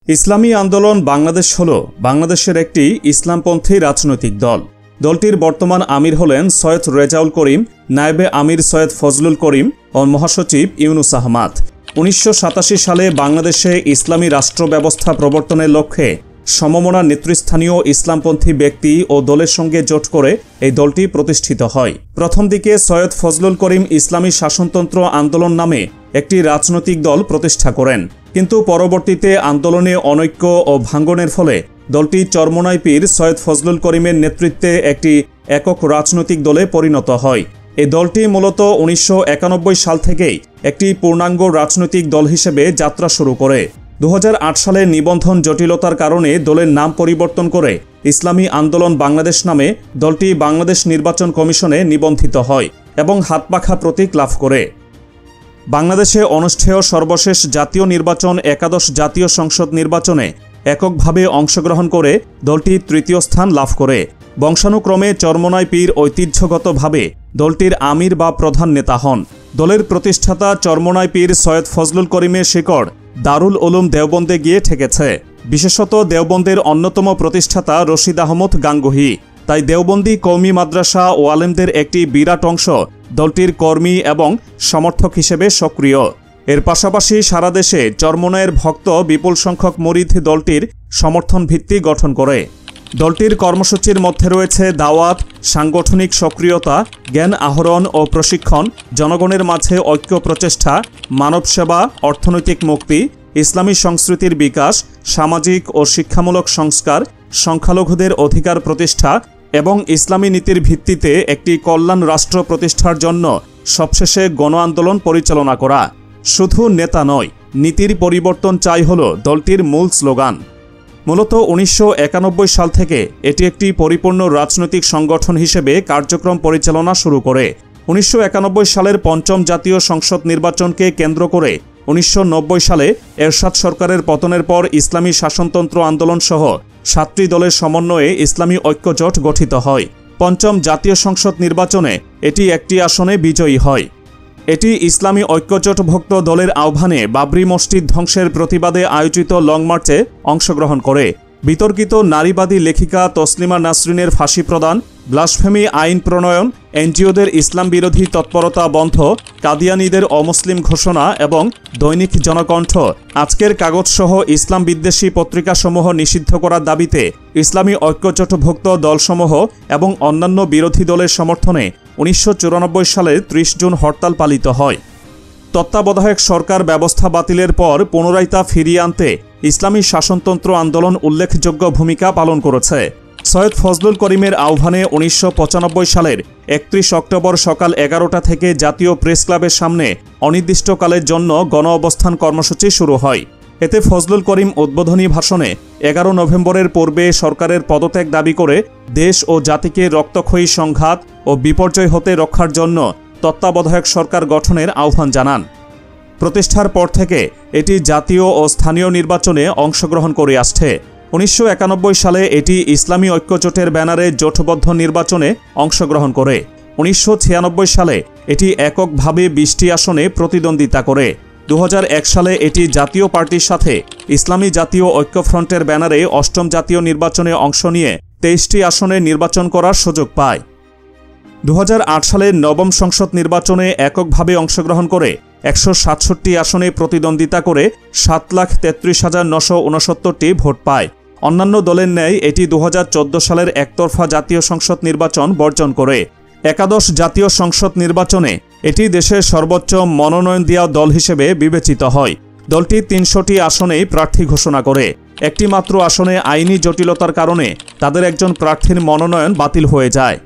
ইসলামী আন্দোলন বাংলাদেশ হল বাংলাদেশের একটি ইসলামপন্থী রাজনৈতিক দল। দলটির বর্তমান আমির হলেন সৈয়দ রেজাউল করিম, নায়েবে আমির সৈয়দ ফজলুল করিম ও মহাসচিব ইউনুস আহমদ। ১৯৮৭ সালে বাংলাদেশে ইসলামী রাষ্ট্র ব্যবস্থা প্রবর্তনের লক্ষ্যে সমমনা নেতৃস্থানীয় ইসলামপন্থী ব্যক্তি ও দলের সঙ্গে জোট করে এই দলটি প্রতিষ্ঠিত হয়। প্রথম দিকে সৈয়দ ফজলুল করিম ইসলামী শাসনতন্ত্র আন্দোলন নামে একটি রাজনৈতিক দল প্রতিষ্ঠা করেন, কিন্তু পরবর্তীতে আন্দোলনে অনৈক্য ও ভাঙ্গনের ফলে দলটি চরমোনাই পীর সৈয়দ ফজলুল করিমের নেতৃত্বে একটি একক রাজনৈতিক দলে পরিণত হয়। এই দলটি মূলত ১৯৯১ সাল থেকেই একটি পূর্ণাঙ্গ রাজনৈতিক দল হিসেবে যাত্রা শুরু করে। ২০০৮ সালে নিবন্ধন জটিলতার কারণে দলের নাম পরিবর্তন করে ইসলামী আন্দোলন বাংলাদেশ নামে দলটি বাংলাদেশ নির্বাচন কমিশনে নিবন্ধিত হয় এবং হাতপাখা প্রতীক লাভ করে। বাংলাদেশে অনুষ্ঠেয় সর্বশেষ জাতীয় নির্বাচন একাদশ জাতীয় সংসদ নির্বাচনে এককভাবে অংশগ্রহণ করে দলটি তৃতীয় স্থান লাভ করে। বংশানুক্রমে চরমোনাই পীর ঐতিহ্যগতভাবে দলটির আমির বা প্রধান নেতা হন। দলের প্রতিষ্ঠাতা চরমোনাই পীর সৈয়দ ফজলুল করিমের শিকড় দারুল উলুম দেওবন্দে গিয়ে ঠেকেছে। বিশেষত দেওবন্দের অন্যতম প্রতিষ্ঠাতা রশিদ আহমদ গাঙ্গুহি। তাই দেওবন্দি কওমি মাদ্রাসা ও আলেমদের একটি বিরাট অংশ দলটির কর্মী এবং সমর্থক হিসেবে সক্রিয়। এর পাশাপাশি সারা দেশে চরমোনাইয়ের ভক্ত বিপুল সংখ্যক মুরিদ দলটির সমর্থন ভিত্তি গঠন করে। দলটির কর্মসূচির মধ্যে রয়েছে দাওয়াত, সাংগঠনিক সক্রিয়তা, জ্ঞান আহরণ ও প্রশিক্ষণ, জনগণের মাঝে ঐক্য প্রচেষ্টা, মানব সেবা, অর্থনৈতিক মুক্তি, ইসলামী সংস্কৃতির বিকাশ, সামাজিক ও শিক্ষামূলক সংস্কার, সংখ্যালঘুদের অধিকার প্রতিষ্ঠা এবং ইসলামী নীতির ভিত্তিতে একটি কল্যাণ রাষ্ট্র প্রতিষ্ঠার জন্য সবশেষে গণ আন্দোলন পরিচালনা করা। শুধু নেতা নয়, নীতির পরিবর্তন চাই হল দলটির মূল স্লোগান। মূলত ১৯৯১ সাল থেকে এটি একটি পরিপূর্ণ রাজনৈতিক সংগঠন হিসেবে কার্যক্রম পরিচালনা শুরু করে। ১৯৯১ সালের পঞ্চম জাতীয় সংসদ নির্বাচনকে কেন্দ্র করে ১৯৯০ সালে এরশাদ সরকারের পতনের পর ইসলামী শাসনতন্ত্র আন্দোলন সহ ৭টি দলের সমন্বয়ে ইসলামী ঐক্যজোট গঠিত হয়। পঞ্চম জাতীয় সংসদ নির্বাচনে এটি একটি আসনে বিজয়ী হয়। এটি ইসলামী ঐক্যজোটভুক্ত দলের আহ্বানে বাবরি মসজিদ ধ্বংসের প্রতিবাদে আয়োজিত লং মার্চে অংশগ্রহণ করে। বিতর্কিত নারীবাদী লেখিকা তসলিমা নাসরিনের ফাঁসি প্রদান, ব্লাসফেমি আইন প্রণয়ন, এনজিওদের ইসলাম বিরোধী তৎপরতা বন্ধ, কাদিয়ানীদের অমুসলিম ঘোষণা এবং দৈনিক জনকণ্ঠ, আজকের কাগজসহ ইসলাম বিদ্বেষী পত্রিকাসমূহ নিষিদ্ধ করার দাবিতে ইসলামী ঐক্যজোটভুক্ত দলসমূহ এবং অন্যান্য বিরোধী দলের সমর্থনে ১৯৯৪ সালের ৩০ জুন হরতাল পালিত হয়। তত্ত্বাবধায়ক সরকার ব্যবস্থা বাতিলের পর পুনরায় তা ফিরিয়ে আনতে ইসলামী শাসনতন্ত্র আন্দোলন উল্লেখযোগ্য ভূমিকা পালন করেছে। সৈয়দ ফজলুল করিমের আহ্বানে ১৯৯৫ সালের ৩১ অক্টোবর সকাল ১১টা থেকে জাতীয় প্রেস ক্লাবের সামনে অনির্দিষ্টকালের জন্য গণ অবস্থান কর্মসূচি শুরু হয়। এতে ফজলুল করিম উদ্বোধনী ভাষণে ১১ নভেম্বরের পূর্বে সরকারের পদত্যাগ দাবি করে দেশ ও জাতিকে রক্তক্ষয়ী সংঘাত ও বিপর্যয় হতে রক্ষার জন্য তত্ত্বাবধায়ক সরকার গঠনের আহ্বান জানান। প্রতিষ্ঠার পর থেকে এটি জাতীয় ও স্থানীয় নির্বাচনে অংশগ্রহণ করে আসছে। ১৯৯১ সালে এটি ইসলামী ঐক্যজোটের ব্যানারে জোটবদ্ধ নির্বাচনে অংশগ্রহণ করে। ১৯৯৬ সালে এটি এককভাবে ২০টি আসনে প্রতিদ্বন্দ্বিতা করে। ২০০১ সালে এটি জাতীয় পার্টির সাথে ইসলামী জাতীয় ঐক্যফ্রন্টের ব্যানারে অষ্টম জাতীয় নির্বাচনে অংশ নিয়ে ২৩টি আসনে নির্বাচন করার সুযোগ পায়। ২০০৮ সালের নবম সংসদ নির্বাচনে এককভাবে অংশগ্রহণ করে ১৬৭ আসনে প্রতিদ্বন্দ্বিতা করে ৭,৩৩,৯৬৯টি ভোট পায়। অন্যান্য দলের ন্যায় এটি ২০১৪ সালের একতরফা জাতীয় সংসদ নির্বাচন বর্জন করে। একাদশ জাতীয় সংসদ নির্বাচনে এটি দেশের সর্বোচ্চ মনোনয়ন দেওয়া দল হিসেবে বিবেচিত হয়। দলটি ৩০০টি আসনেই প্রার্থী ঘোষণা করে। একটি মাত্র আসনে আইনি জটিলতার কারণে তাদের একজন প্রার্থীর মনোনয়ন বাতিল হয়ে যায়।